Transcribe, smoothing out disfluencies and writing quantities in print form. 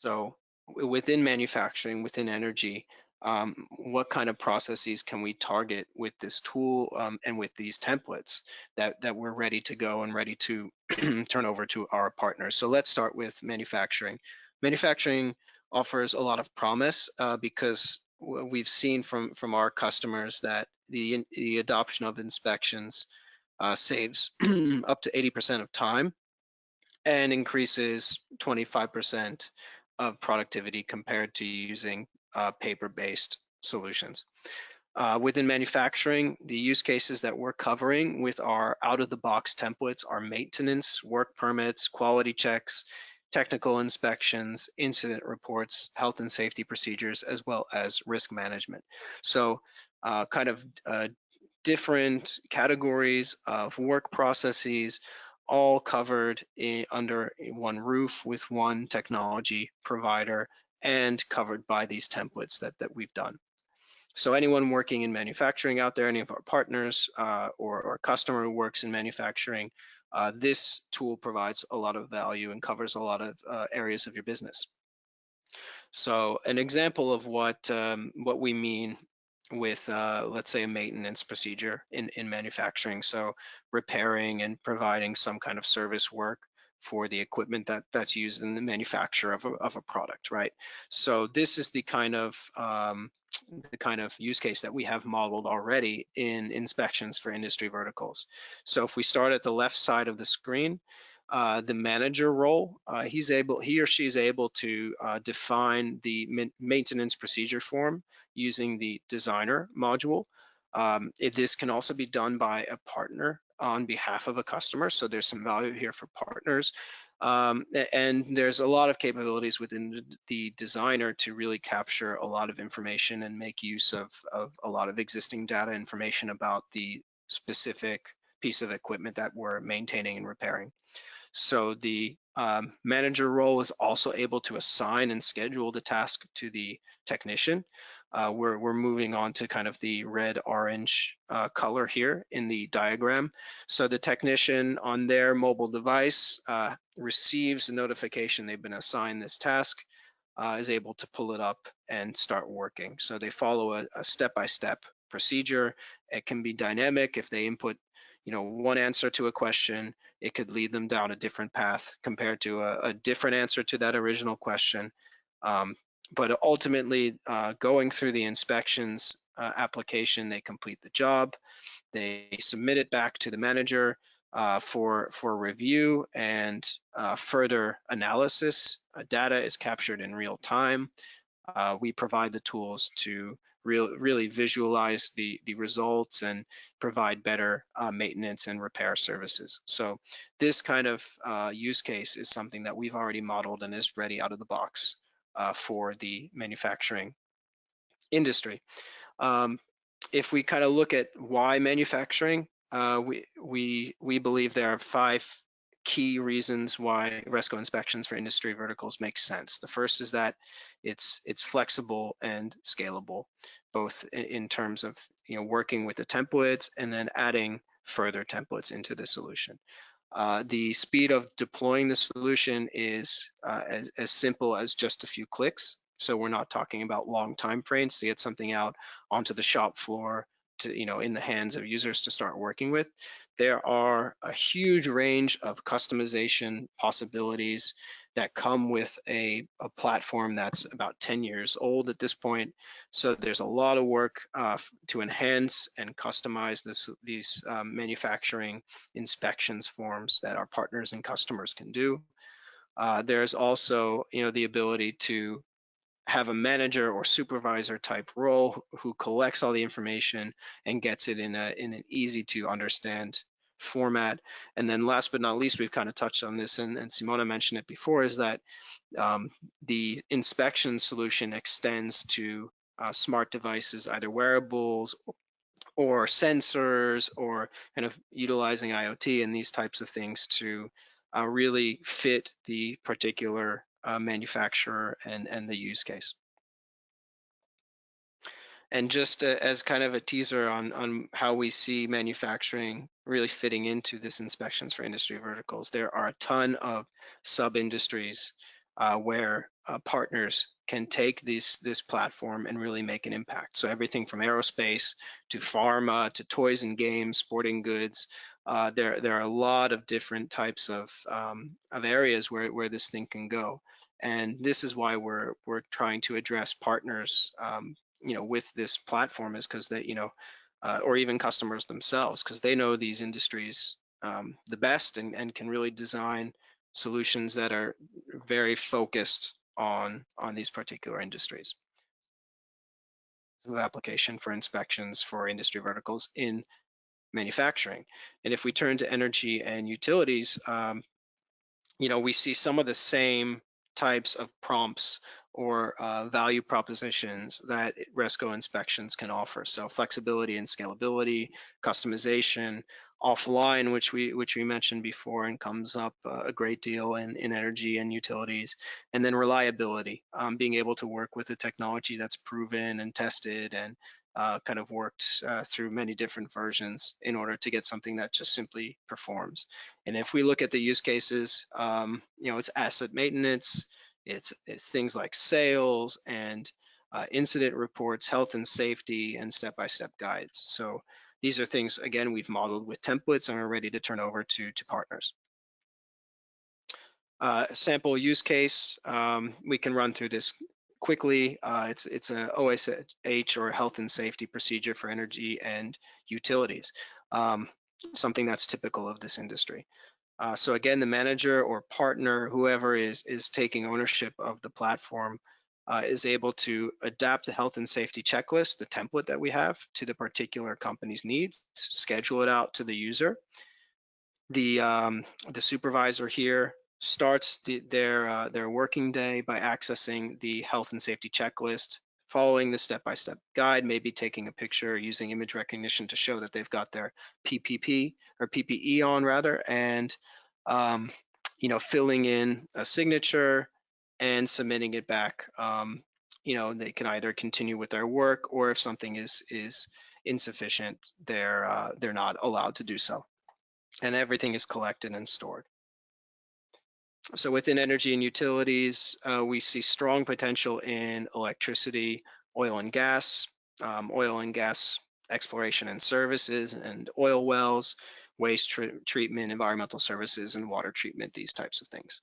So within manufacturing, within energy, what kind of processes can we target with this tool and with these templates that we're ready to go and ready to turn over to our partners? So let's start with manufacturing. Manufacturing offers a lot of promise because we've seen from our customers that the adoption of inspections saves up to 80% of time and increases 25% of productivity compared to using paper-based solutions. Within manufacturing, the use cases that we're covering with our out-of-the-box templates are maintenance, work permits, quality checks, technical inspections, incident reports, health and safety procedures, as well as risk management. So kind of different categories of work processes all covered under one roof with one technology provider and covered by these templates that we've done. So anyone working in manufacturing out there, any of our partners or customer who works in manufacturing, this tool provides a lot of value and covers a lot of areas of your business. So an example of what we mean with, let's say, a maintenance procedure in manufacturing. So repairing and providing some kind of service work for the equipment that's used in the manufacture of a product, right? So this is the kind of use case that we have modeled already in inspections for industry verticals. So if we start at the left side of the screen, the manager role, he or she is able to define the maintenance procedure form using the designer module. This can also be done by a partner on behalf of a customer. So there's some value here for partners. And there's a lot of capabilities within the designer to really capture a lot of information and make use of a lot of existing data information about the specific piece of equipment that we're maintaining and repairing. So the manager role is also able to assign and schedule the task to the technician. We're moving on to kind of the red-orange color here in the diagram. So the technician on their mobile device receives a notification they've been assigned this task, is able to pull it up and start working. So they follow a step-by-step procedure. It can be dynamic. If they input one answer to a question, it could lead them down a different path compared to a different answer to that original question. But ultimately, going through the inspections application, they complete the job, they submit it back to the manager for review and further analysis. Data is captured in real time. We provide the tools to really visualize the results and provide better maintenance and repair services. So this kind of use case is something that we've already modeled and is ready out of the box for the manufacturing industry. If we kind of look at why manufacturing, we believe there are 5 key reasons why Resco inspections for industry verticals make sense. The first is that it's flexible and scalable, both in terms of working with the templates and then adding further templates into the solution. The speed of deploying the solution is as simple as just a few clicks. So we're not talking about long time frames to get something out onto the shop floor to, in the hands of users to start working with. There are a huge range of customization possibilities that come with a platform that's about 10 years old at this point. So there's a lot of work to enhance and customize these manufacturing inspections forms that our partners and customers can do. There's also, the ability to have a manager or supervisor type role who collects all the information and gets it in an easy to understand format. And then last but not least, we've kind of touched on this and Simona mentioned it before, is that the inspection solution extends to smart devices, either wearables or sensors, or kind of utilizing IoT and these types of things to really fit the particular manufacturer and the use case. And just as kind of a teaser on how we see manufacturing really fitting into this inspections for industry verticals, there are a ton of sub-industries where partners can take this platform and really make an impact. So everything from aerospace to pharma to toys and games, sporting goods. There are a lot of different types of areas where this thing can go, and this is why we're trying to address partners, with this platform, is because they, or even customers themselves, because they know these industries the best, and can really design solutions that are very focused on these particular industries. Of application for inspections for industry verticals in manufacturing. And if we turn to energy and utilities, we see some of the same types of prompts or value propositions that Resco inspections can offer. So flexibility and scalability, customization, offline, which we mentioned before and comes up a great deal in energy and utilities, and then reliability, being able to work with a technology that's proven and tested and kind of worked through many different versions in order to get something that just simply performs. And if we look at the use cases, it's asset maintenance, it's things like sales and incident reports, health and safety, and step-by-step guides. So these are things, again, we've modeled with templates and are ready to turn over to partners. Sample use case, we can run through this quickly. It's a OSH, or health and safety procedure for energy and utilities, something that's typical of this industry. So again, the manager or partner, whoever is taking ownership of the platform, is able to adapt the health and safety checklist, the template that we have, to the particular company's needs, schedule it out to the user. The supervisor here starts their working day by accessing the health and safety checklist, following the step-by-step guide, maybe taking a picture using image recognition to show that they've got their PPP or PPE on, rather, and um, filling in a signature and submitting it back. They can either continue with their work, or if something is insufficient, they're not allowed to do so, and everything is collected and stored. So within energy and utilities, we see strong potential in electricity, oil and gas exploration and services, and oil wells, waste treatment, environmental services, and water treatment, these types of things.